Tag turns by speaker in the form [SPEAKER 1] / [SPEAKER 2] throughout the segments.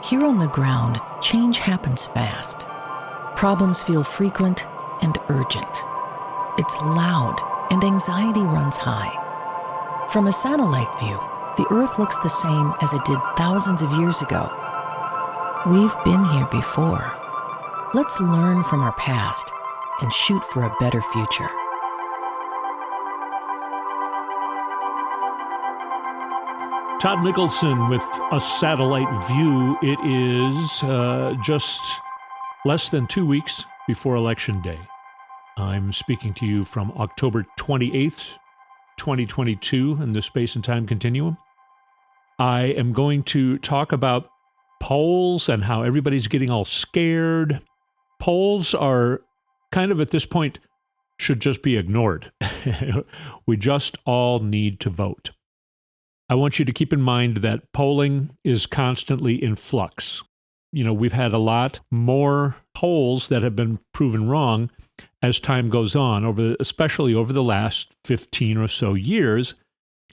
[SPEAKER 1] Here on the ground, change happens fast. Problems feel frequent and urgent. It's loud and anxiety runs high. From a satellite view, the Earth looks the same as it did thousands of years ago. We've been here before. Let's learn from our past and shoot for a better future.
[SPEAKER 2] Todd Mikkelson with a satellite view. It is just less than 2 weeks before Election Day. I'm speaking to you from October 28th, 2022 in the Space and Time Continuum. I am going to talk about polls and how everybody's getting all scared. Polls are kind of at this point should just be ignored. We just all need to vote. I want you to keep in mind that polling is constantly in flux. You know, we've had a lot more polls that have been proven wrong as time goes on, especially over the last 15 or so years.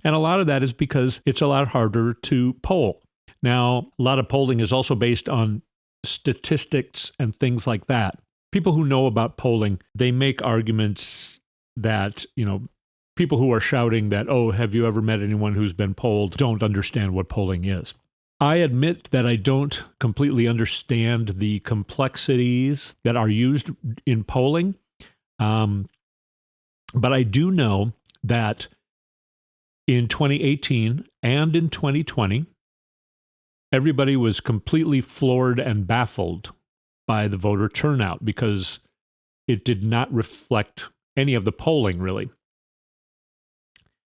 [SPEAKER 2] And a lot of that is because it's a lot harder to poll. Now, a lot of polling is also based on statistics and things like that. People who know about polling, they make arguments that, people who are shouting that, oh, have you ever met anyone who's been polled, don't understand what polling is. I admit that I don't completely understand the complexities that are used in polling, but I do know that in 2018 and in 2020, everybody was completely floored and baffled by the voter turnout because it did not reflect any of the polling, really.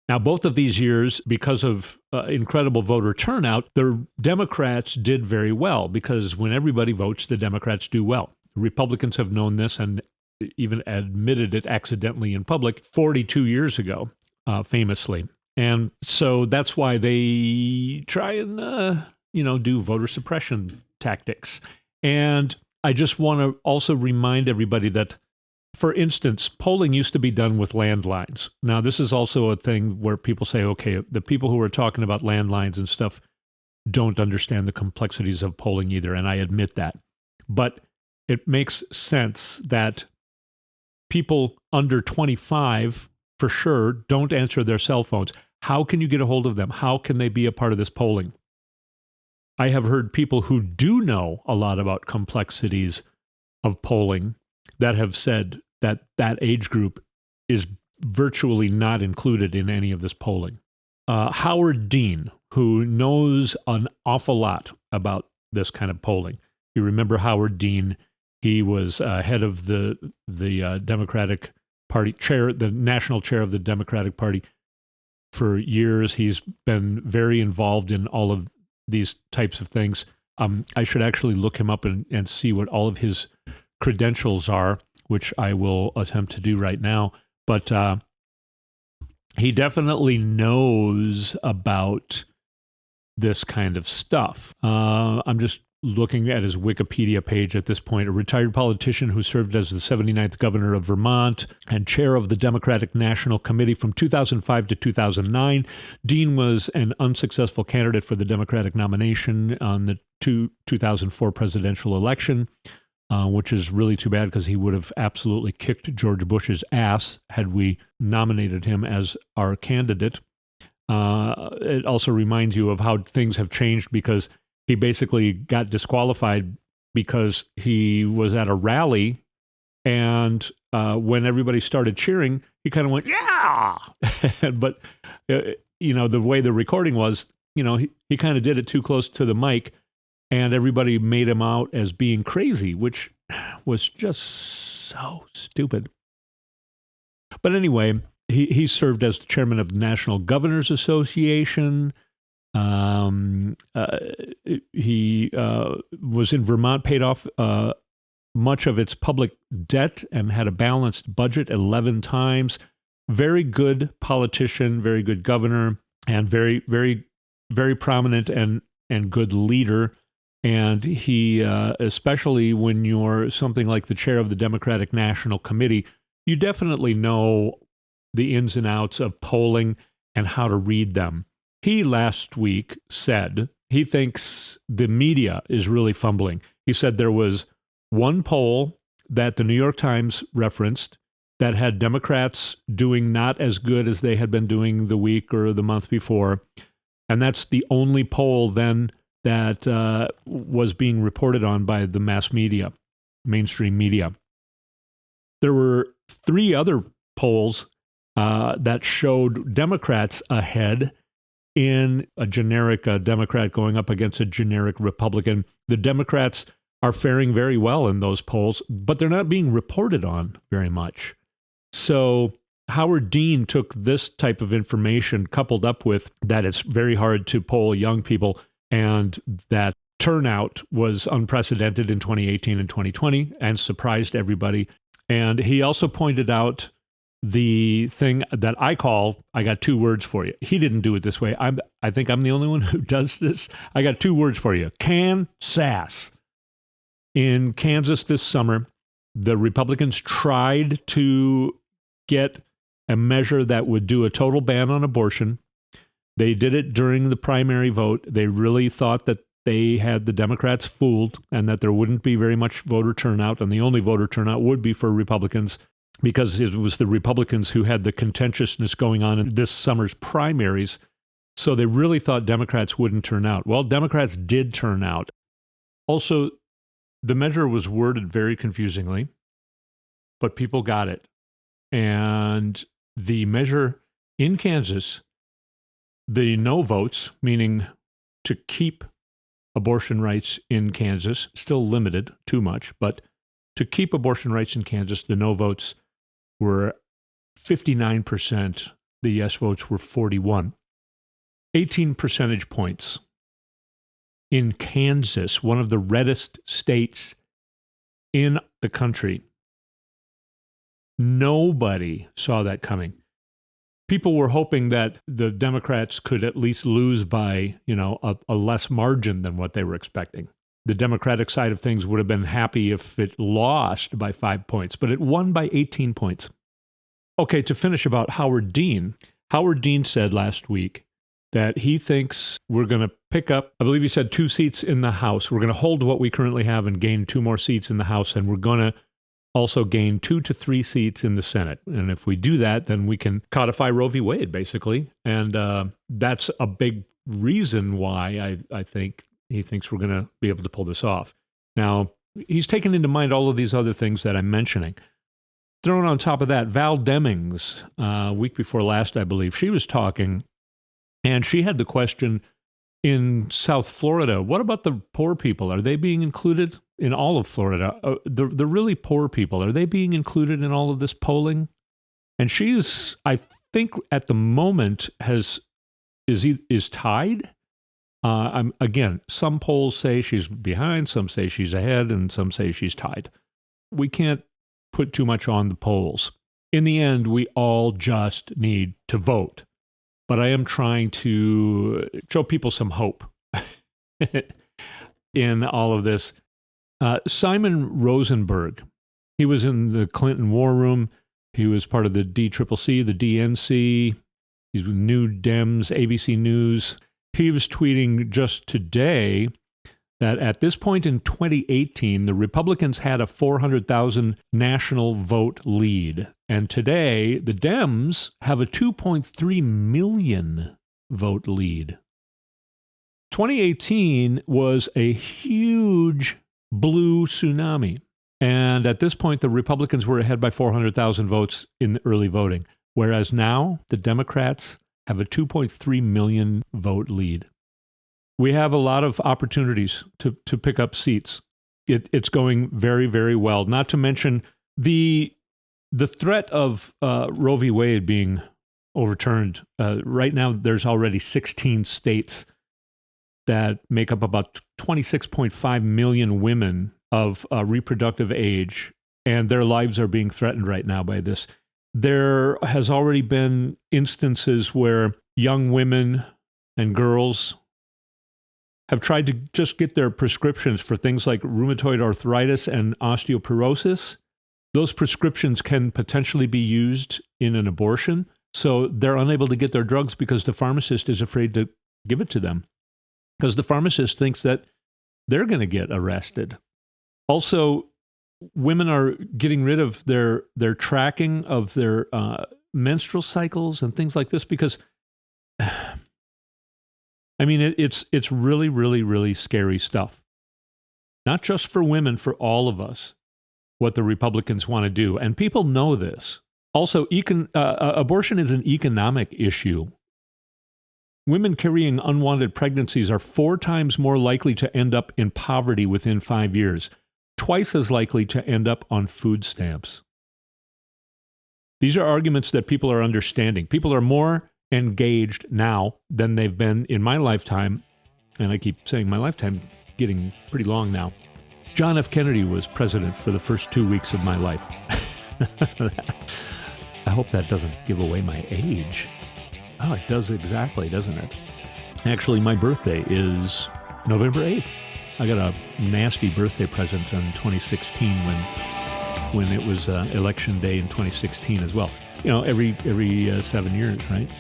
[SPEAKER 2] Now, both of these years, because of incredible voter turnout, the Democrats did very well because when everybody votes, the Democrats do well. Republicans have known this and even admitted it accidentally in public 42 years ago, famously. And so that's why they try and, do voter suppression tactics. And I just want to also remind everybody that, for instance, polling used to be done with landlines. Now, this is also a thing where people say, okay, the people who are talking about landlines and stuff don't understand the complexities of polling either, and I admit that. But it makes sense that people under 25, for sure, don't answer their cell phones. How can you get a hold of them? How can they be a part of this polling? I have heard people who do know a lot about complexities of polling that have said that that age group is virtually not included in any of this polling. Howard Dean, who knows an awful lot about this kind of polling. You remember Howard Dean? He was head of the Democratic Party chair, the national chair of the Democratic Party for years. He's been very involved in all of these types of things. I should actually look him up and see what all of his credentials are, which I will attempt to do right now. But he definitely knows about this kind of stuff. I'm just looking at his Wikipedia page at this point. A retired politician who served as the 79th governor of Vermont and chair of the Democratic National Committee from 2005 to 2009. Dean was an unsuccessful candidate for the Democratic nomination on the 2004 presidential election. Which is really too bad because he would have absolutely kicked George Bush's ass had we nominated him as our candidate. It also reminds you of how things have changed because he basically got disqualified because he was at a rally and when everybody started cheering, he kind of went, yeah! But, the way the recording was, he kind of did it too close to the mic. And everybody made him out as being crazy, which was just so stupid. But anyway, he served as the chairman of the National Governors Association. He was in Vermont, paid off much of its public debt and had a balanced budget 11 times. Very good politician, very good governor, and very, very, very prominent and good leader. And he, especially when you're something like the chair of the Democratic National Committee, you definitely know the ins and outs of polling and how to read them. He last week said he thinks the media is really fumbling. He said there was one poll that the New York Times referenced that had Democrats doing not as good as they had been doing the week or the month before. And that's the only poll then that was being reported on by the mass media, mainstream media. There were 3 other polls that showed Democrats ahead in a generic Democrat going up against a generic Republican. The Democrats are faring very well in those polls, but they're not being reported on very much. So Howard Dean took this type of information coupled up with that it's very hard to poll young people and that turnout was unprecedented in 2018 and 2020 and surprised everybody. And he also pointed out the thing that I got 2 words for you. He didn't do it this way. I think I'm the only one who does this. I got 2 words for you. Kansas. In Kansas this summer, the Republicans tried to get a measure that would do a total ban on abortion. They did it during the primary vote. They really thought that they had the Democrats fooled and that there wouldn't be very much voter turnout, and the only voter turnout would be for Republicans because it was the Republicans who had the contentiousness going on in this summer's primaries. So they really thought Democrats wouldn't turn out. Well, Democrats did turn out. Also, the measure was worded very confusingly, but people got it. And the measure in Kansas, the no votes, meaning to keep abortion rights in Kansas, still limited too much, but to keep abortion rights in Kansas, the no votes were 59%. The yes votes were 41%. 18 percentage points. In Kansas, one of the reddest states in the country. Nobody saw that coming. People were hoping that the Democrats could at least lose by, a less margin than what they were expecting. The Democratic side of things would have been happy if it lost by 5 points, but it won by 18 points. Okay, to finish about Howard Dean. Howard Dean said last week that he thinks we're going to pick up, I believe he said 2 seats in the House. We're going to hold what we currently have and gain 2 more seats in the House, and we're going to also gain 2 to 3 seats in the Senate. And if we do that, then we can codify Roe v. Wade, basically. And that's a big reason why I think he thinks we're going to be able to pull this off. Now, he's taken into mind all of these other things that I'm mentioning. Thrown on top of that, Val Demings, week before last, I believe, she was talking, and she had the question in South Florida, what about the poor people? Are they being included in all of Florida? The really poor people, are they being included in all of this polling? And she's, I think at the moment, is tied. Again, some polls say she's behind, some say she's ahead, and some say she's tied. We can't put too much on the polls. In the end, we all just need to vote. But I am trying to show people some hope in all of this. Simon Rosenberg, he was in the Clinton War Room. He was part of the DCCC, the DNC. He's with New Dems, ABC News. He was tweeting just today that at this point in 2018, the Republicans had a 400,000 national vote lead. And today, the Dems have a 2.3 million vote lead. 2018 was a huge blue tsunami. And at this point, the Republicans were ahead by 400,000 votes in the early voting. Whereas now, the Democrats have a 2.3 million vote lead. We have a lot of opportunities to pick up seats. It's going very, very well. Not to mention the threat of Roe v. Wade being overturned. Right now, there's already 16 states that make up about 26.5 million women of reproductive age, and their lives are being threatened right now by this. There has already been instances where young women and girls have tried to just get their prescriptions for things like rheumatoid arthritis and osteoporosis. Those prescriptions can potentially be used in an abortion, so they're unable to get their drugs because the pharmacist is afraid to give it to them. because the pharmacist thinks that they're going to get arrested. Also, women are getting rid of their tracking of their menstrual cycles and things like this because, I mean, it's really, really, really scary stuff. Not just for women, for all of us, what the Republicans want to do. And people know this. Also, abortion is an economic issue. Women carrying unwanted pregnancies are 4 times more likely to end up in poverty within 5 years, twice as likely to end up on food stamps. These are arguments that people are understanding. People are more engaged now than they've been in my lifetime. And I keep saying my lifetime, getting pretty long now. John F. Kennedy was president for the first 2 weeks of my life. I hope that doesn't give away my age. Oh, it does exactly, doesn't it? Actually, my birthday is November 8th. I got a nasty birthday present in 2016 when it was election day in 2016 as well. You know, every 7 years, right?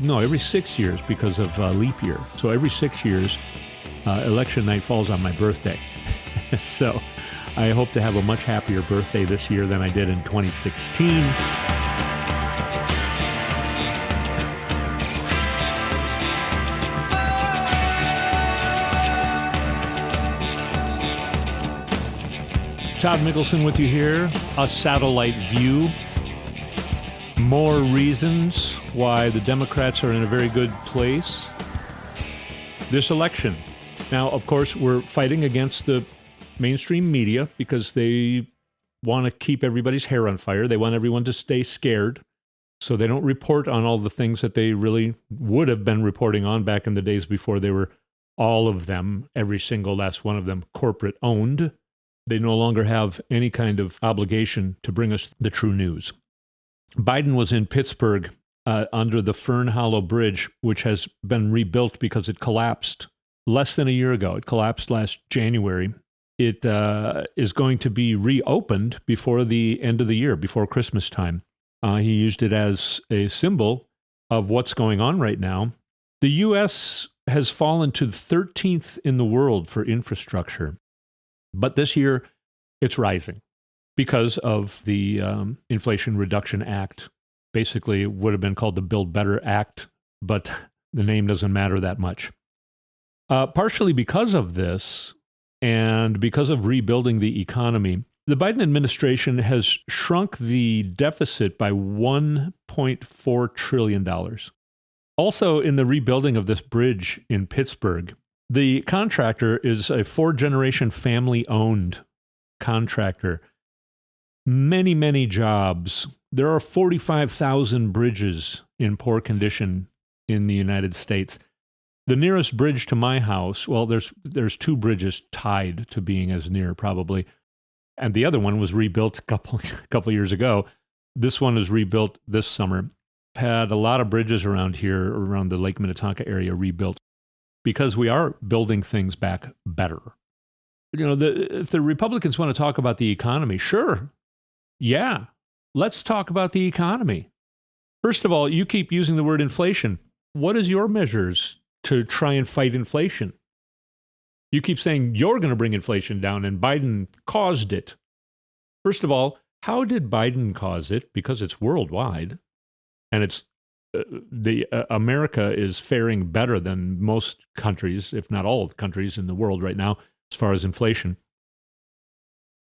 [SPEAKER 2] No, every 6 years because of leap year. So every 6 years, election night falls on my birthday. So I hope to have a much happier birthday this year than I did in 2016. Todd Mikkelson with you here, a satellite view. More reasons why the Democrats are in a very good place this election. Now, of course, we're fighting against the mainstream media because they want to keep everybody's hair on fire. They want everyone to stay scared, so they don't report on all the things that they really would have been reporting on back in the days before they were, all of them, every single last one of them, corporate owned. They no longer have any kind of obligation to bring us the true news. Biden was in Pittsburgh under the Fern Hollow Bridge, which has been rebuilt because it collapsed less than a year ago. It collapsed last January. It is going to be reopened before the end of the year, before Christmas time. He used it as a symbol of what's going on right now. The U.S. has fallen to 13th in the world for infrastructure. But this year, it's rising because of the Inflation Reduction Act. Basically, it would have been called the Build Better Act, but the name doesn't matter that much. Partially because of this, and because of rebuilding the economy, the Biden administration has shrunk the deficit by $1.4 trillion. Also, in the rebuilding of this bridge in Pittsburgh, the contractor is a 4-generation family-owned contractor. Many, many jobs. There are 45,000 bridges in poor condition in the United States. The nearest bridge to my house, well, there's 2 bridges tied to being as near, probably. And the other one was rebuilt a couple years ago. This one is rebuilt this summer. Had a lot of bridges around here, around the Lake Minnetonka area, rebuilt. Because we are building things back better. You know, if the Republicans want to talk about the economy, sure. Yeah, let's talk about the economy. First of all, you keep using the word inflation. What is your measures to try and fight inflation? You keep saying you're going to bring inflation down and Biden caused it. First of all, how did Biden cause it? Because it's worldwide and it's America is faring better than most countries, if not all countries in the world right now, as far as inflation,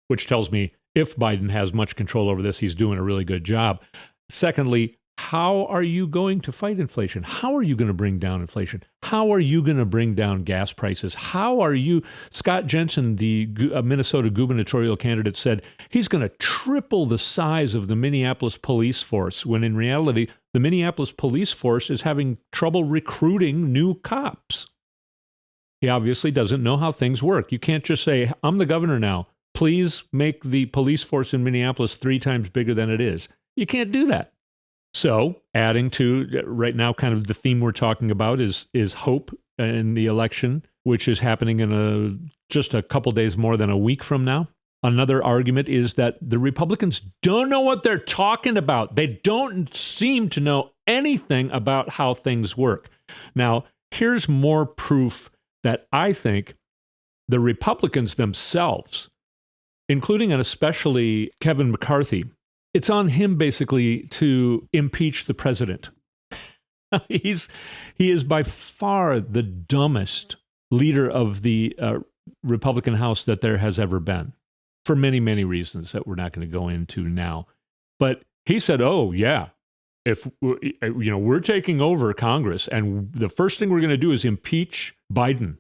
[SPEAKER 2] which tells me if Biden has much control over this, he's doing a really good job. Secondly, how are you going to fight inflation? How are you going to bring down inflation? How are you going to bring down gas prices? How are you? Scott Jensen, the Minnesota gubernatorial candidate, said he's going to triple the size of the Minneapolis police force, when in reality, the Minneapolis police force is having trouble recruiting new cops. He obviously doesn't know how things work. You can't just say, I'm the governor now. Please make the police force in Minneapolis 3 times bigger than it is. You can't do that. So, adding to right now, kind of the theme we're talking about is hope in the election, which is happening in just a couple days more than a week from now. Another argument is that the Republicans don't know what they're talking about. They don't seem to know anything about how things work. Now, here's more proof that I think the Republicans themselves, including and especially Kevin McCarthy, it's on him basically to impeach the president. He is by far the dumbest leader of the Republican House that there has ever been, for many, many reasons that we're not going to go into now. But he said, "Oh yeah, if we're taking over Congress, and the first thing we're going to do is impeach Biden."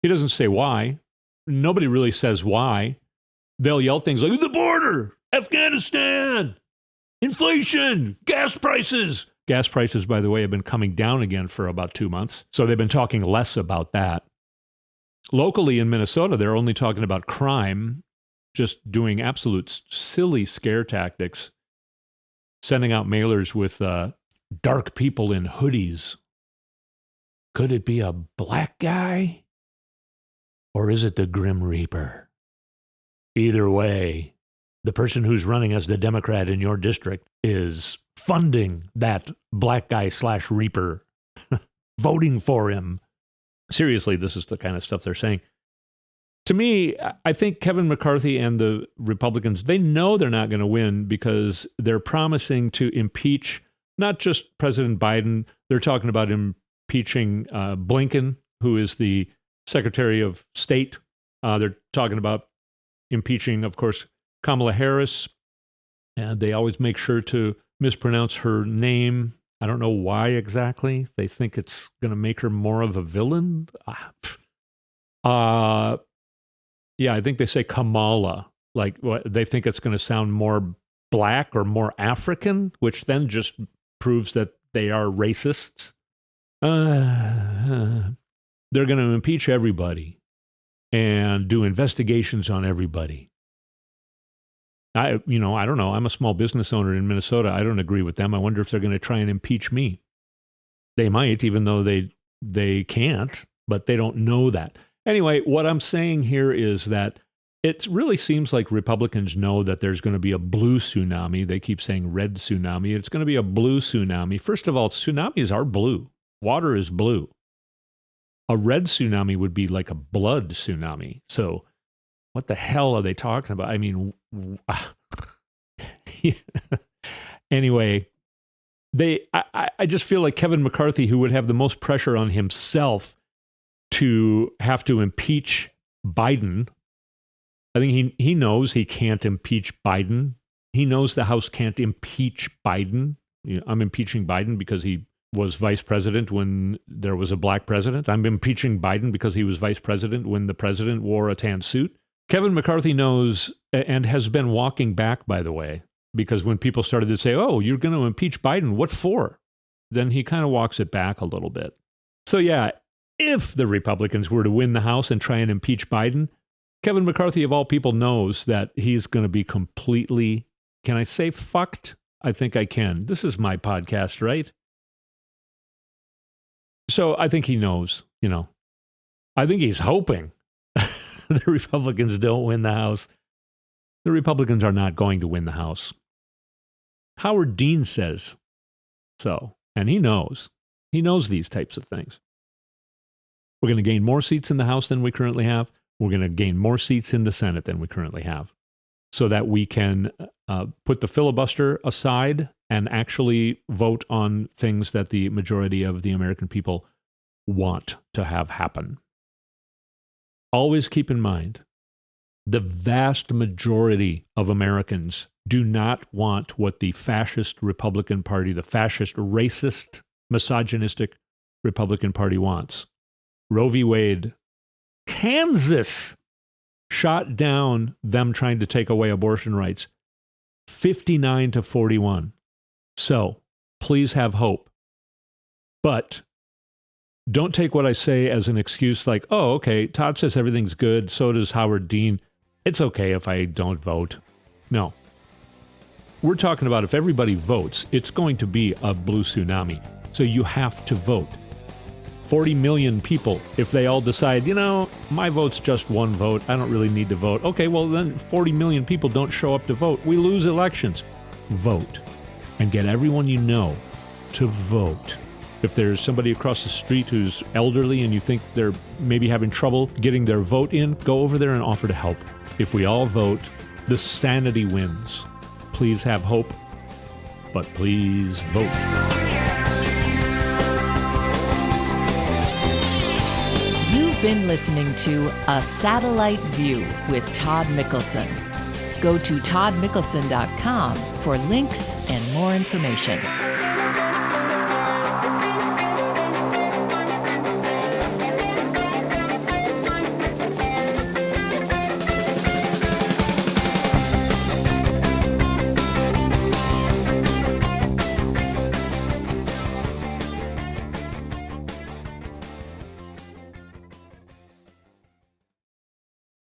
[SPEAKER 2] He doesn't say why. Nobody really says why. They'll yell things like the border, Afghanistan, inflation, gas prices. Gas prices, by the way, have been coming down again for about 2 months. So they've been talking less about that. Locally in Minnesota, they're only talking about crime, just doing absolute silly scare tactics, sending out mailers with dark people in hoodies. Could it be a black guy? Or is it the Grim Reaper? Either way, the person who's running as the Democrat in your district is funding that black guy / Reaper, voting for him. Seriously, this is the kind of stuff they're saying. To me, I think Kevin McCarthy and the Republicans, they know they're not going to win because they're promising to impeach not just President Biden. They're talking about impeaching Blinken, who is the Secretary of State. They're talking about impeaching, of course, Kamala Harris. And they always make sure to mispronounce her name. I don't know why exactly. They think it's going to make her more of a villain. Yeah, I think they say Kamala. Like, they think it's going to sound more black or more African, which then just proves that they are racists. They're going to impeach everybody and do investigations on everybody. I don't know. I'm a small business owner in Minnesota. I don't agree with them. I wonder if they're going to try and impeach me. They might, even though they can't, but they don't know that. Anyway, what I'm saying here is that it really seems like Republicans know that there's going to be a blue tsunami. They keep saying red tsunami. It's going to be a blue tsunami. First of all, tsunamis are blue. Water is blue. A red tsunami would be like a blood tsunami. So what the hell are they talking about? I mean, anyway, I just feel like Kevin McCarthy, who would have the most pressure on himself to have to impeach Biden. I think he knows he can't impeach Biden. He knows the House can't impeach Biden. I'm impeaching Biden because he was vice president when there was a black president. I'm impeaching Biden because he was vice president when the president wore a tan suit. Kevin McCarthy knows and has been walking back, by the way, because when people started to say, oh, you're going to impeach Biden, what for? Then he kind of walks it back a little bit. So yeah, if the Republicans were to win the House and try and impeach Biden, Kevin McCarthy, of all people, knows that he's going to be completely, can I say fucked? I think I can. This is my podcast, right? So I think he knows, I think he's hoping the Republicans don't win the House. The Republicans are not going to win the House. Howard Dean says so, and he knows. He knows these types of things. We're going to gain more seats in the House than we currently have. We're going to gain more seats in the Senate than we currently have, so that we can put the filibuster aside and actually vote on things that the majority of the American people want to have happen. Always keep in mind, the vast majority of Americans do not want what the fascist Republican Party, the fascist, racist, misogynistic Republican Party wants. Roe v. Wade, Kansas shot down them trying to take away abortion rights, 59-41. So please have hope. But don't take what I say as an excuse like, oh, okay, Todd says everything's good, so does Howard Dean. It's okay if I don't vote. No. We're talking about if everybody votes, it's going to be a blue tsunami. So you have to vote. 40 million people, if they all decide, my vote's just one vote, I don't really need to vote. Okay, well then 40 million people don't show up to vote. We lose elections. Vote. And get everyone you know to vote. If there's somebody across the street who's elderly and you think they're maybe having trouble getting their vote in, go over there and offer to help. If we all vote, the sanity wins. Please have hope, but please vote.
[SPEAKER 3] You've been listening to A Satellite View with Todd Mikkelson. Go to toddmikkelson.com for links and more information.